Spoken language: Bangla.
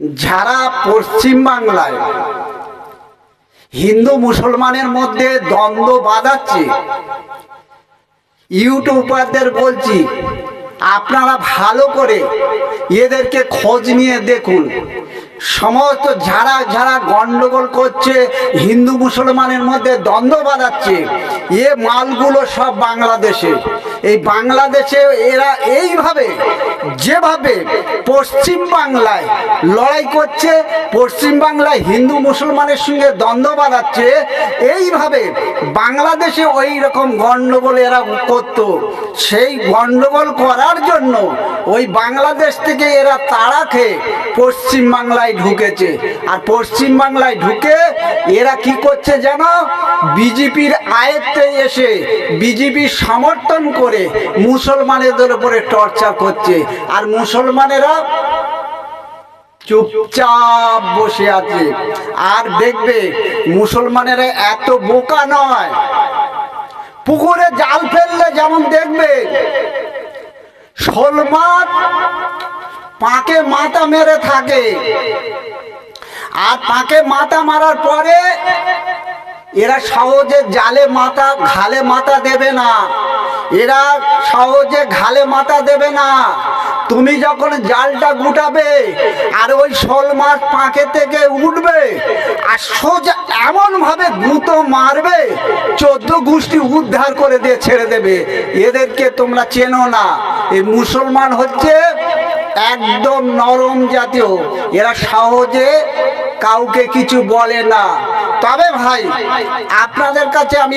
যারা পশ্চিম বাংলায় হিন্দু মুসলমানের মধ্যে দ্বন্দ্ব বাঁধাচ্ছে, ইউটিউবারদের বলছি আপনারা ভালো করে এদেরকে খোঁজ নিয়ে দেখুন। সমস্ত যারা যারা গন্ডগোল করছে, হিন্দু মুসলমানের মধ্যে দ্বন্দ্ব বাঁধাচ্ছে, এ মালগুলো সব বাংলাদেশে। এই বাংলাদেশে এরা এইভাবে যেভাবে পশ্চিম বাংলায় লড়াই করছে, পশ্চিম বাংলায় হিন্দু মুসলমানের সঙ্গে দ্বন্দ্ব বাঁধাচ্ছে, এইভাবে বাংলাদেশে ওই রকম গন্ডগোল এরা করত। সেই গন্ডগোল করার জন্য ওই বাংলাদেশ থেকে এরা তাড়া খেয়ে পশ্চিম বাংলায় ঢুকেছে। আর পশ্চিম বাংলায় ঢুকে এরা কি করছে জানো? বিজেপির আয়ত্তে এসে বিজেপির সমর্থন করে মুসলমানদের উপরে টর্চার করছে। আর মুসলমানেরা চুপচাপ বসে আছে। আর দেখবে মুসলমানেরা এত বোকা নয়। পুকুরে জাল ফেললে যেমন দেখবে শোল মাছ পাকে মাথা মেরে থাকে, আর পাকে মাথা মারার পরে এরা সহজে জালে মাথা ঘালে মাথা দেবে না। এরা সহজে ঘালে মাথা দেবে না। তুমি যখন জালটা গুটাবে আর ওই শোল মাছ পাকে থেকে উঠবে আর সোজা এমন ভাবে গুঁতো মারবে 14 গোষ্ঠী উদ্ধার করে দিয়ে ছেড়ে দেবে। এদেরকে তোমরা চেনো না। এই মুসলমান হচ্ছে একদম নরম জাতীয়, এরা সহজে কাউকে কিছু বলে না। তবে ভাই আপনাদের কাছে আমি